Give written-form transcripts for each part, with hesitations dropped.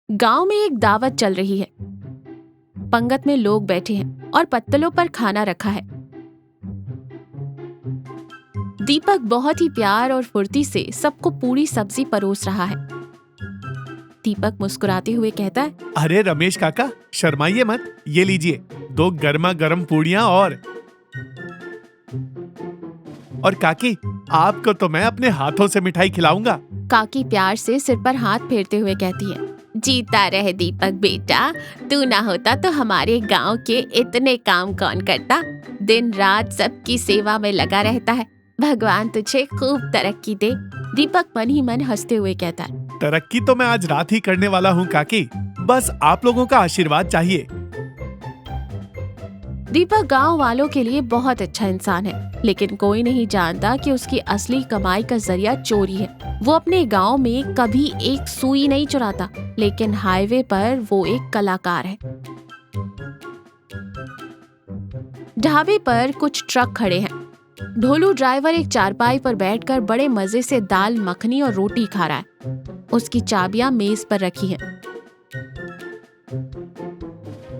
गांव में एक दावत चल रही है। पंगत में लोग बैठे हैं और पत्तलों पर खाना रखा है। दीपक बहुत ही प्यार और फुर्ती से सबको पूरी सब्जी परोस रहा है। दीपक मुस्कुराते हुए कहता है, अरे रमेश काका, शर्माइए मत, ये लीजिए 2 गर्मा गर्म पूड़ियां और काकी, आपको तो मैं अपने हाथों से मिठाई खिलाऊंगा। काकी प्यार से सिर पर हाथ फेरते हुए कहती है, जीता रहे दीपक बेटा, तू ना होता तो हमारे गांव के इतने काम कौन करता। दिन रात सबकी सेवा में लगा रहता है। भगवान तुझे खूब तरक्की दे। दीपक मन ही मन हंसते हुए कहता है, तरक्की तो मैं आज रात ही करने वाला हूँ काकी, बस आप लोगों का आशीर्वाद चाहिए। दीपक गांव वालों के लिए बहुत अच्छा इंसान है, लेकिन कोई नहीं जानता कि उसकी असली कमाई का जरिया चोरी है। वो अपने गांव में कभी एक सुई नहीं चुराता, लेकिन हाईवे पर वो एक कलाकार है। ढाबे पर कुछ ट्रक खड़े हैं। ढोलू ड्राइवर एक चारपाई पर बैठकर बड़े मजे से दाल मखनी और रोटी खा रहा है। उसकी चाबियां मेज पर रखी हैं।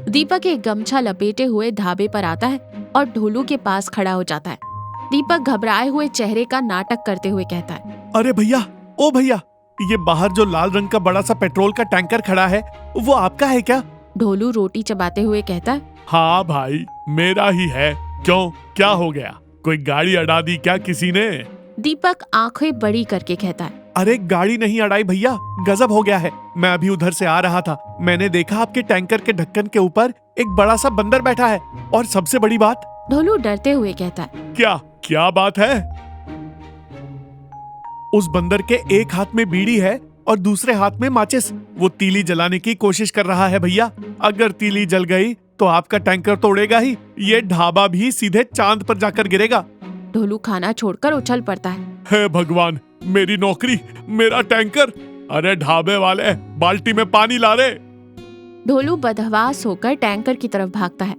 दीपक एक गमछा लपेटे हुए ढाबे पर आता है और ढोलू के पास खड़ा हो जाता है। दीपक घबराए हुए चेहरे का नाटक करते हुए कहता है, अरे भैया, ओ भैया, ये बाहर जो लाल रंग का बड़ा सा पेट्रोल का टैंकर खड़ा है, वो आपका है क्या? ढोलू रोटी चबाते हुए कहता है, हाँ भाई, मेरा ही है। क्यों, क्या हो गया? कोई गाड़ी अड़ा दी क्या किसी ने? दीपक आंखें बड़ी करके कहता है, अरे गाड़ी नहीं अड़ाई भैया, गजब हो गया है। मैं अभी उधर से आ रहा था, मैंने देखा आपके टैंकर के ढक्कन के ऊपर एक बड़ा सा बंदर बैठा है, और सबसे बड़ी बात। ढोलू डरते हुए कहता है, क्या क्या बात है? उस बंदर के एक हाथ में बीड़ी है और दूसरे हाथ में माचिस। वो तीली जलाने की कोशिश कर रहा है भैया। अगर तीली जल गई तो आपका टैंकर तो उड़ेगा ही, ये ढाबा भी सीधे चांद पर जाकर गिरेगा। ढोलू खाना छोड़कर उछल पड़ता है। हे भगवान, मेरी नौकरी, मेरा टैंकर! अरे ढाबे वाले, बाल्टी में पानी ला रे। ढोलू बदहवास होकर टैंकर की तरफ भागता है।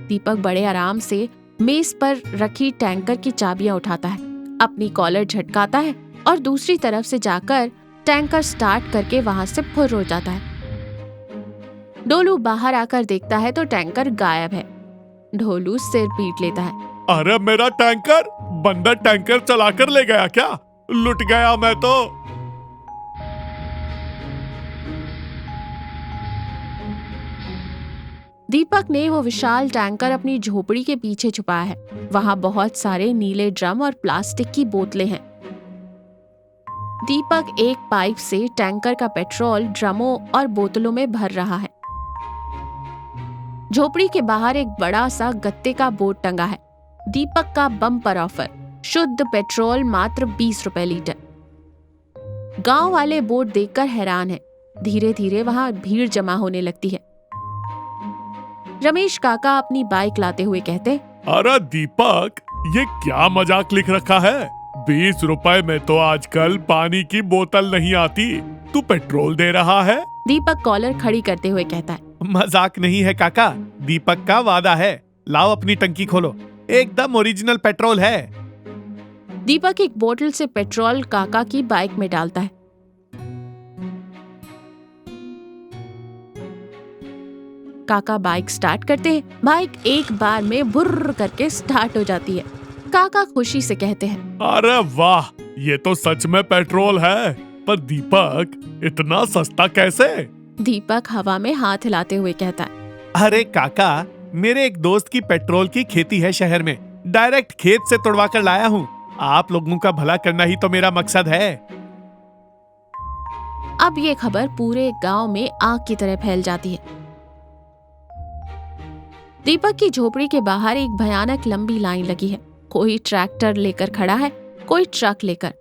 दीपक बड़े आराम से मेज पर रखी टैंकर की चाबियां उठाता है, अपनी कॉलर झटकाता है और दूसरी तरफ से जाकर टैंकर स्टार्ट करके वहां से फुर्र हो जाता है। ढोलू बाहर आकर देखता है तो टैंकर गायब है। ढोलू सिर पीट लेता है। अरे मेरा टैंकर! बंदर टैंकर चलाकर ले गया क्या? लुट गया मैं तो। दीपक ने वो विशाल टैंकर अपनी झोपड़ी के पीछे छुपाया है। वहां बहुत सारे नीले ड्रम और प्लास्टिक की बोतलें हैं। दीपक एक पाइप से टैंकर का पेट्रोल ड्रमों और बोतलों में भर रहा है। झोपड़ी के बाहर एक बड़ा सा गत्ते का बोर्ड टंगा है। दीपक का बम्पर ऑफर, शुद्ध पेट्रोल मात्र 20 रुपए लीटर। गांव वाले बोर्ड देखकर हैरान हैं। धीरे धीरे वहां भीड़ जमा होने लगती है। रमेश काका अपनी बाइक लाते हुए कहते, अरे दीपक, ये क्या मजाक लिख रखा है? 20 रुपए में तो आजकल पानी की बोतल नहीं आती, तू पेट्रोल दे रहा है? दीपक कॉलर खड़ी करते हुए कहता है, मजाक नहीं है काका, दीपक का वादा है। लाओ अपनी टंकी खोलो, एकदम ओरिजिनल पेट्रोल है। दीपक एक बोतल से पेट्रोल काका की बाइक में डालता है। काका बाइक स्टार्ट करते हैं। बाइक एक बार में बुर्र करके स्टार्ट हो जाती है। काका खुशी से कहते हैं, अरे वाह, ये तो सच में पेट्रोल है। पर दीपक, इतना सस्ता कैसे? दीपक हवा में हाथ हिलाते हुए कहता है, अरे काका, मेरे एक दोस्त की पेट्रोल की खेती है शहर में, डायरेक्ट खेत से तुड़वा कर लाया हूँ। आप लोगों का भला करना ही तो मेरा मकसद है। अब ये खबर पूरे गांव में आग की तरह फैल जाती है। दीपक की झोपड़ी के बाहर एक भयानक लंबी लाइन लगी है। कोई ट्रैक्टर लेकर खड़ा है, कोई ट्रक लेकर,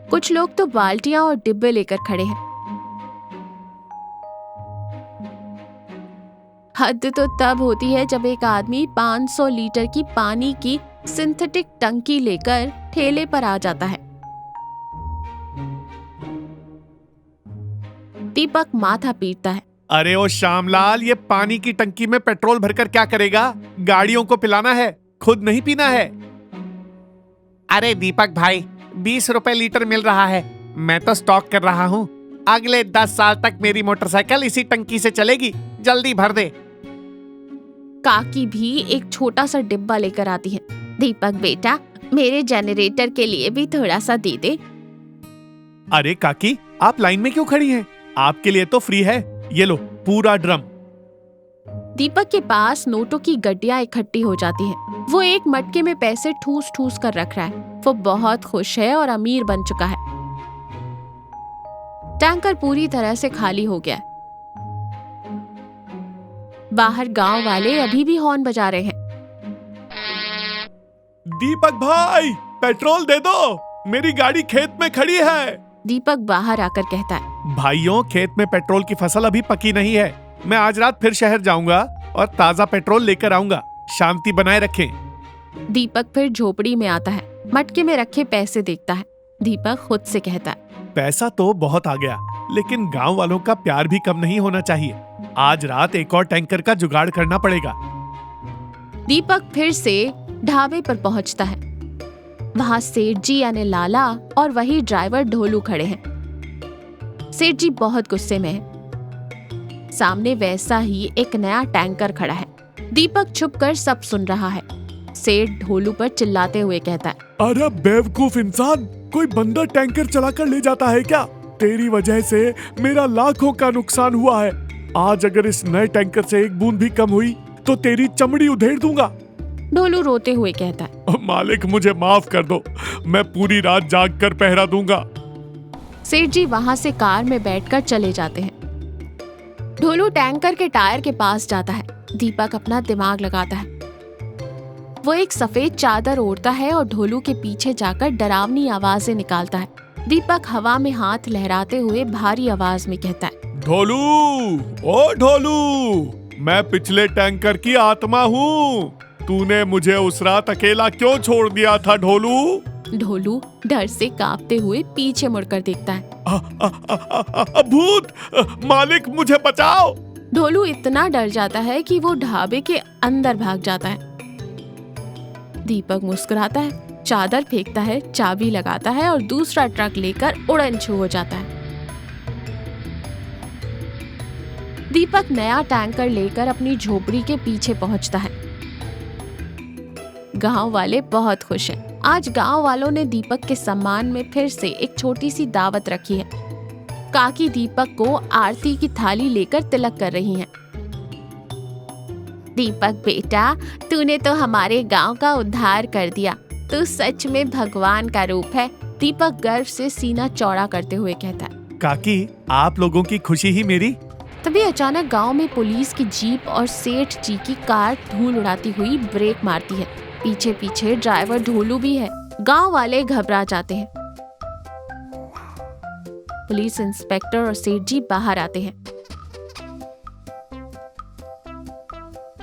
कुछ लोग तो बाल्टियां और डिब्बे लेकर खड़े हैं। हद तो तब होती है जब एक आदमी 500 लीटर की पानी की सिंथेटिक टंकी लेकर ठेले पर आ जाता है। दीपक माथा पीटता है। अरे ओ श्यामलाल, ये पानी की टंकी में पेट्रोल भरकर क्या करेगा? गाड़ियों को पिलाना है, खुद नहीं पीना है। अरे दीपक भाई, 20 रुपए लीटर मिल रहा है, मैं तो स्टॉक कर रहा हूँ। अगले 10 साल तक मेरी मोटरसाइकिल इसी टंकी से चलेगी, जल्दी भर दे। काकी भी एक छोटा सा डिब्बा लेकर आती है। दीपक बेटा, मेरे जनरेटर के लिए भी थोड़ा सा दे दे। अरे काकी, आप लाइन में क्यों खड़ी हैं? आपके लिए तो फ्री है, ये लो पूरा ड्रम। दीपक के पास नोटों की गड्डियां इकट्ठी हो जाती हैं। वो एक मटके में पैसे ठूस ठूस कर रख रहा है। वो बहुत खुश है और अमीर बन चुका है। टैंकर पूरी तरह से खाली हो गया है। बाहर गांव वाले अभी भी हॉर्न बजा रहे हैं। दीपक भाई, पेट्रोल दे दो, मेरी गाड़ी खेत में खड़ी है। दीपक बाहर आकर कहता है, भाइयों, खेत में पेट्रोल की फसल अभी पकी नहीं है। मैं आज रात फिर शहर जाऊंगा और ताजा पेट्रोल लेकर आऊंगा। शांति बनाए रखें। दीपक फिर झोपड़ी में आता है। मटके में रखे पैसे देखता है। दीपक खुद से कहता है, पैसा तो बहुत आ गया, लेकिन गांव वालों का प्यार भी कम नहीं होना चाहिए। आज रात एक और टैंकर का जुगाड़ करना पड़ेगा। दीपक फिर से ढाबे पर पहुंचता है। वहां सेठ जी यानी लाला और वही ड्राइवर ढोलू खड़े हैं। सेठ जी बहुत गुस्से में है। सामने वैसा ही एक नया टैंकर खड़ा है। दीपक छुपकर सब सुन रहा है। सेठ ढोलू पर चिल्लाते हुए कहता है, अरे बेवकूफ इंसान, कोई बंदर टैंकर चलाकर ले जाता है क्या? तेरी वजह से मेरा लाखों का नुकसान हुआ है। आज अगर इस नए टैंकर से एक बूंद भी कम हुई तो तेरी चमड़ी उधेड़ दूंगा। ढोलू रोते हुए कहता है, मालिक मुझे माफ कर दो, मैं पूरी रात जाग कर पहरा दूंगा। सेठ जी वहां से कार में बैठकर चले जाते हैं। ढोलू टैंकर के टायर के पास जाता है। दीपक अपना दिमाग लगाता है। वो एक सफेद चादर ओढ़ता है और ढोलू के पीछे जाकर डरावनी आवाजें निकालता है। दीपक हवा में हाथ लहराते हुए भारी आवाज में कहता है, ढोलू, ओ ढोलू, मैं पिछले टैंकर की आत्मा हूँ। तूने मुझे उस रात अकेला क्यों छोड़ दिया था ढोलू? ढोलू डर से कांपते हुए पीछे मुड़कर देखता है। भूत, मालिक मुझे बचाओ। ढोलू इतना डर जाता है कि वो ढाबे के अंदर भाग जाता है। दीपक मुस्कुराता है, चादर फेंकता है, चाबी लगाता है और दूसरा ट्रक लेकर उड़न छू हो जाता है। दीपक नया टैंकर लेकर अपनी झोपड़ी के पीछे पहुंचता है। गांव वाले बहुत खुश हैं। आज गांव वालों ने दीपक के सम्मान में फिर से एक छोटी सी दावत रखी है। काकी दीपक को आरती की थाली लेकर तिलक कर रही हैं। दीपक बेटा, तूने तो हमारे गांव का उद्धार कर दिया। तू सच में भगवान का रूप है। दीपक गर्व से सीना चौड़ा करते हुए कहता है। काकी, आप लोगों की खुशी ही मेरी। तभी अचानक गांव में पुलिस की जीप और सेठ जी की कार धूल उड़ाती हुई ब्रेक मारती है। पीछे पीछे ड्राइवर ढोलू भी है। गांव वाले घबरा जाते हैं। पुलिस इंस्पेक्टर और सेठ जी बाहर आते हैं।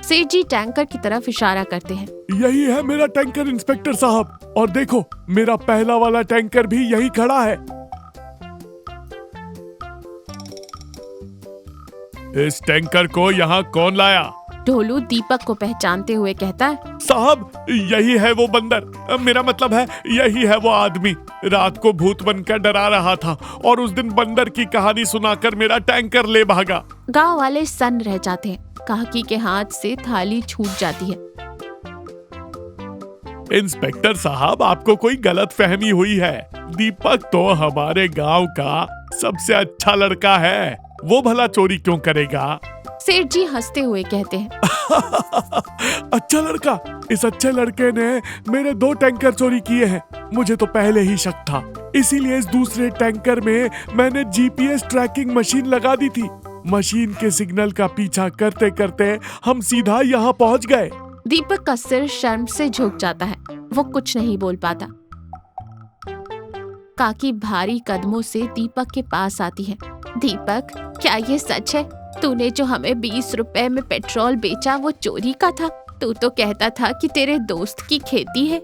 सेठ जी टैंकर की तरफ इशारा करते हैं। यही है मेरा टैंकर इंस्पेक्टर साहब, और देखो मेरा पहला वाला टैंकर भी यही खड़ा है। इस टैंकर को यहाँ कौन लाया? ढोलू दीपक को पहचानते हुए कहता है, साहब, यही है वो बंदर, मेरा मतलब है यही है वो आदमी। रात को भूत बनकर डरा रहा था और उस दिन बंदर की कहानी सुनाकर मेरा टैंकर ले भागा। गांव वाले सन्न रह जाते हैं। काकी के हाथ से थाली छूट जाती है। इंस्पेक्टर साहब, आपको कोई गलतफहमी हुई है। दीपक तो हमारे गांव का सबसे अच्छा लड़का है। वो भला चोरी क्यों करेगा? सेठ जी हंसते हुए कहते हैं। अच्छा लड़का? इस अच्छे लड़के ने मेरे 2 टैंकर चोरी किए हैं। मुझे तो पहले ही शक था, इसीलिए इस दूसरे टैंकर में मैंने जीपीएस ट्रैकिंग मशीन लगा दी थी। मशीन के सिग्नल का पीछा करते करते हम सीधा यहाँ पहुँच गए। दीपक का सिर शर्म से झुक जाता है। वो कुछ नहीं बोल पाता। काकी भारी कदमों से दीपक के पास आती है। दीपक, क्या ये सच है? तूने जो हमें 20 रुपए में पेट्रोल बेचा वो चोरी का था? तू तो कहता था कि तेरे दोस्त की खेती है।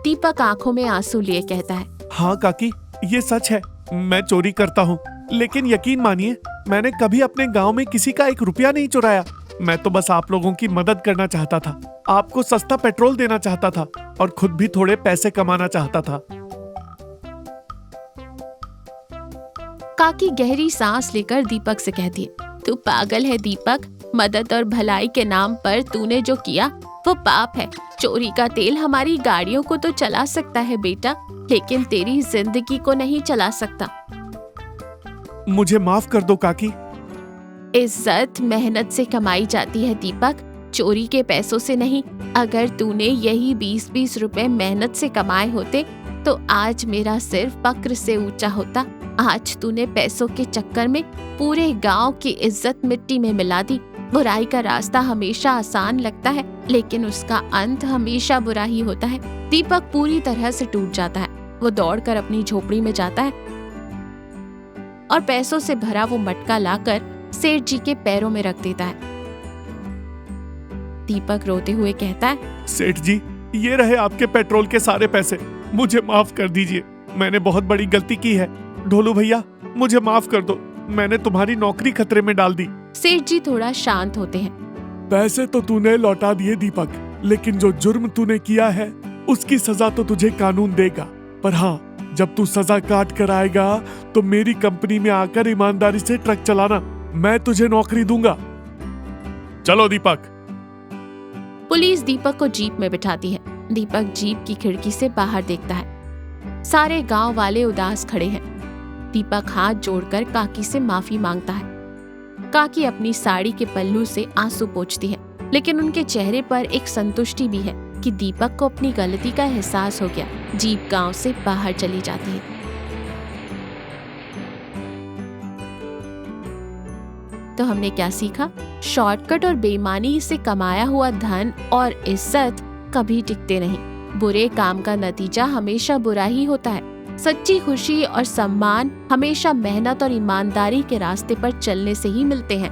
दीपक आंखों में आंसू लिए कहता है, हाँ काकी, ये सच है, मैं चोरी करता हूँ। लेकिन यकीन मानिए, मैंने कभी अपने गांव में किसी का 1 रुपया नहीं चुराया। मैं तो बस आप लोगों की मदद करना चाहता था, आपको सस्ता पेट्रोल देना चाहता था और खुद भी थोड़े पैसे कमाना चाहता था। काकी गहरी सांस लेकर दीपक से कहती है, तू पागल है दीपक। मदद और भलाई के नाम पर तूने जो किया वो पाप है। चोरी का तेल हमारी गाड़ियों को तो चला सकता है बेटा, लेकिन तेरी जिंदगी को नहीं चला सकता। मुझे माफ कर दो काकी। इज्जत मेहनत से कमाई जाती है दीपक, चोरी के पैसों से नहीं। अगर तूने यही 20-20 रुपए मेहनत से कमाए होते तो आज मेरा सिर फक्र से ऊंचा होता। आज तूने पैसों के चक्कर में पूरे गांव की इज्जत मिट्टी में मिला दी। बुराई का रास्ता हमेशा आसान लगता है, लेकिन उसका अंत हमेशा बुरा ही होता है। दीपक पूरी तरह से टूट जाता है। वो दौड़कर अपनी झोपड़ी में जाता है और पैसों से भरा वो मटका लाकर सेठ जी के पैरों में रख देता है। दीपक रोते हुए कहता है, सेठ जी, ये रहे आपके पेट्रोल के सारे पैसे, मुझे माफ कर दीजिए। मैंने बहुत बड़ी गलती की है। ढोलू भैया, मुझे माफ कर दो, मैंने तुम्हारी नौकरी खतरे में डाल दी। सेठ जी थोड़ा शांत होते हैं। पैसे तो तूने लौटा दिए दीपक, लेकिन जो जुर्म तूने किया है उसकी सजा तो तुझे कानून देगा। पर हाँ, जब तू सजा काट कर आएगा तो मेरी कंपनी में आकर ईमानदारी से ट्रक चलाना, मैं तुझे नौकरी दूंगा। चलो दीपक। पुलिस दीपक को जीप में बिठाती है। दीपक जीप की खिड़की से बाहर देखता है। सारे गांव वाले उदास खड़े हैं। दीपक हाथ जोड़कर काकी से माफी मांगता है। काकी अपनी साड़ी के पल्लू से आंसू पोंछती है, लेकिन उनके चेहरे पर एक संतुष्टि भी है कि दीपक को अपनी गलती का एहसास हो गया। जीप गांव से बाहर चली जाती है। तो हमने क्या सीखा? शॉर्टकट और बेईमानी से कमाया हुआ धन और इज्जत कभी टिकते नहीं। बुरे काम का नतीजा हमेशा बुरा ही होता है। सच्ची खुशी और सम्मान हमेशा मेहनत और ईमानदारी के रास्ते पर चलने से ही मिलते हैं।